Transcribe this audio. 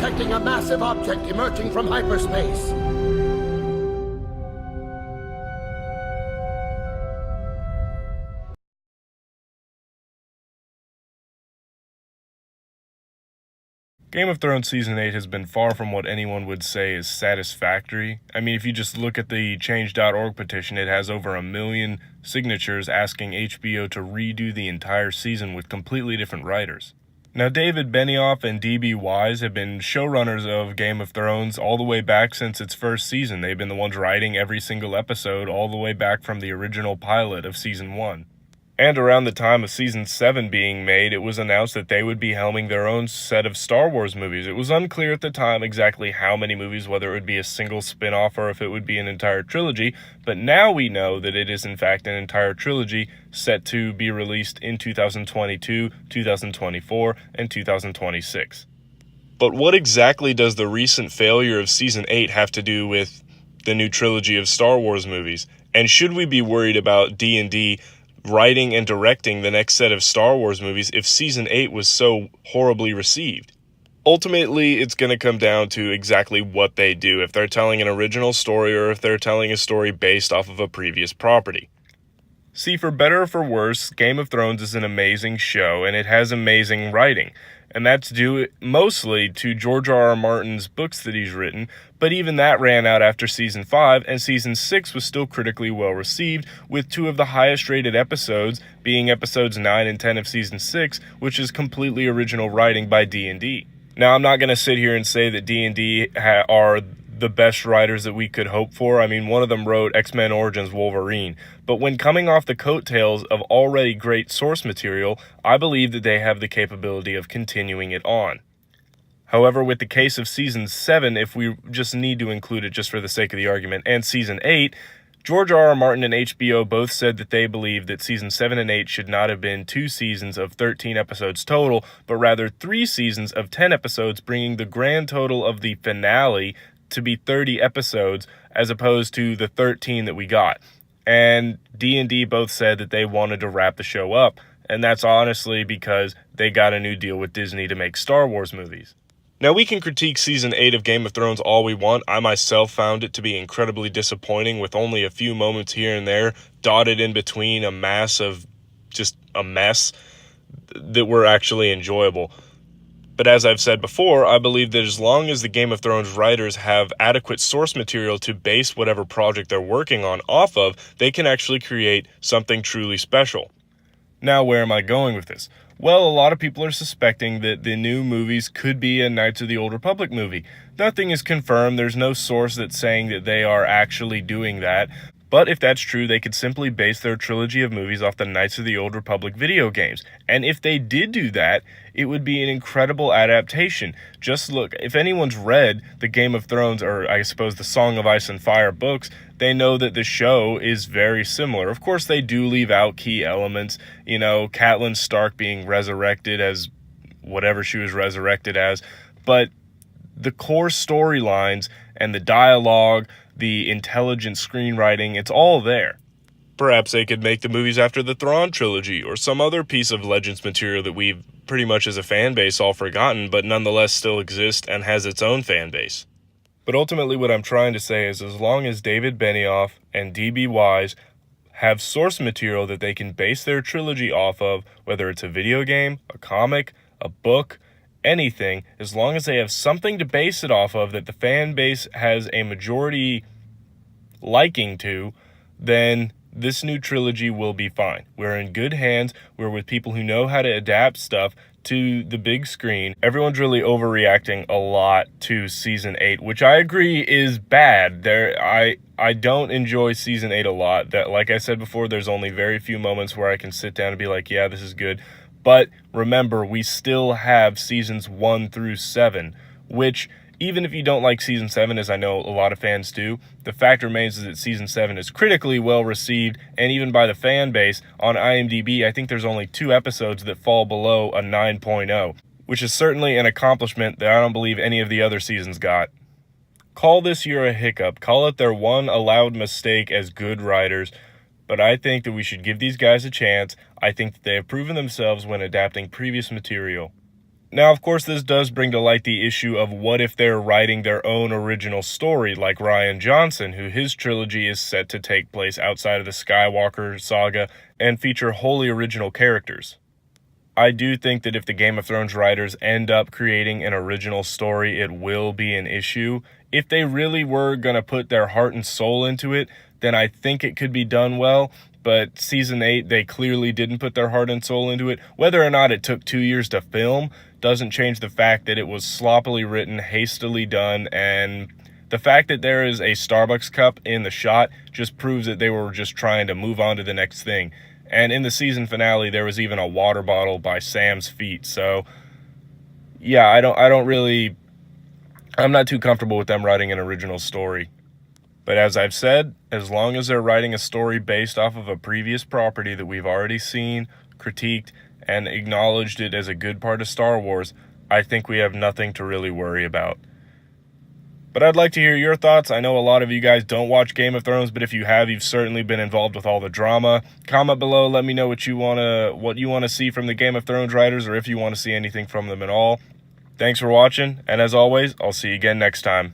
detecting a massive object emerging from hyperspace. Game of Thrones Season 8 has been far from what anyone would say is satisfactory. I mean, if you just look at the Change.org petition, it has over 1 million signatures asking HBO to redo the entire season with completely different writers. Now, David Benioff and D.B. Wise have been showrunners of Game of Thrones all the way back since its first season. They've been the ones writing every single episode all the way back from the original pilot of Season 1. And around the time of Season 7 being made, it was announced that they would be helming their own set of Star Wars movies. It was unclear at the time exactly how many movies, whether it would be a single spin-off or if it would be an entire trilogy, but now we know that it is in fact an entire trilogy set to be released in 2022, 2024, and 2026. But what exactly does the recent failure of Season 8 have to do with the new trilogy of Star Wars movies? And should we be worried about D&D writing and directing the next set of Star Wars movies if Season 8 was so horribly received? Ultimately, it's going to come down to exactly what they do, if they're telling an original story or if they're telling a story based off of a previous property. See, for better or for worse, Game of Thrones is an amazing show, and it has amazing writing. And that's due mostly to George R.R. Martin's books that he's written, but even that ran out after Season 5, and Season 6 was still critically well received, with 2 of the highest rated episodes being episodes 9 and 10 of Season 6, which is completely original writing by D&D. Now, I'm not going to sit here and say that D&D are the best writers that we could hope for. I mean, one of them wrote X-Men Origins Wolverine. But when coming off the coattails of already great source material, I believe that they have the capability of continuing it on. However, with the case of Season 7, if we just need to include it just for the sake of the argument, and Season 8, George R.R. Martin and HBO both said that they believe that Season 7 and 8 should not have been 2 seasons of 13 episodes total, but rather 3 seasons of 10 episodes, bringing the grand total of the finale to be 30 episodes as opposed to the 13 that we got. And D&D both said that they wanted to wrap the show up, and that's honestly because they got a new deal with Disney to make Star Wars movies. Now, we can critique Season 8 of Game of Thrones all we want. I myself found it to be incredibly disappointing, with only a few moments here and there dotted in between a mess that were actually enjoyable. But as I've said before, I believe that as long as the Game of Thrones writers have adequate source material to base whatever project they're working on off of, they can actually create something truly special. Now, where am I going with this? Well, a lot of people are suspecting that the new movies could be a Knights of the Old Republic movie. Nothing is confirmed. There's no source that's saying that they are actually doing that. But if that's true, they could simply base their trilogy of movies off the Knights of the Old Republic video games. And if they did do that, it would be an incredible adaptation. Just look, if anyone's read the Game of Thrones, or I suppose the Song of Ice and Fire books, they know that the show is very similar. Of course, they do leave out key elements. You know, Catelyn Stark being resurrected as whatever she was resurrected as. But the core storylines and the dialogue, the intelligent screenwriting, it's all there. Perhaps they could make the movies after the Thrawn trilogy or some other piece of Legends material that we've pretty much as a fan base all forgotten, but nonetheless still exists and has its own fan base. But ultimately what I'm trying to say is, as long as David Benioff and D.B. Wise have source material that they can base their trilogy off of, whether it's a video game, a comic, a book, anything, as long as they have something to base it off of that the fan base has a majority liking to, then this new trilogy will be fine. We're in good hands. We're with people who know how to adapt stuff to the big screen. Everyone's really overreacting a lot to Season 8, which I agree is bad. I don't enjoy Season 8 a lot. That, like I said before, there's only very few moments where I can sit down and be like, yeah, this is good. But remember, we still have Seasons 1 through 7, which, even if you don't like Season 7, as I know a lot of fans do, the fact remains is that Season 7 is critically well received, and even by the fan base. On IMDb, I think there's only 2 episodes that fall below a 9.0, which is certainly an accomplishment that I don't believe any of the other seasons got. Call this year a hiccup. Call it their one allowed mistake as good writers. But I think that we should give these guys a chance. I think that they have proven themselves when adapting previous material. Now, of course, this does bring to light the issue of what if they're writing their own original story, like Rian Johnson, who his trilogy is set to take place outside of the Skywalker saga and feature wholly original characters. I do think that if the Game of Thrones writers end up creating an original story, it will be an issue. If they really were going to put their heart and soul into it, then I think it could be done well. But Season 8, they clearly didn't put their heart and soul into it. Whether or not it took 2 years to film doesn't change the fact that it was sloppily written, hastily done, and the fact that there is a Starbucks cup in the shot just proves that they were just trying to move on to the next thing. And in the season finale, there was even a water bottle by Sam's feet. So, yeah, I'm not too comfortable with them writing an original story. But as I've said, as long as they're writing a story based off of a previous property that we've already seen, critiqued, and acknowledged it as a good part of Star Wars, I think we have nothing to really worry about. But I'd like to hear your thoughts. I know a lot of you guys don't watch Game of Thrones, but if you have, you've certainly been involved with all the drama. Comment below, let me know what you wanna see from the Game of Thrones writers, or if you want to see anything from them at all. Thanks for watching, and as always, I'll see you again next time.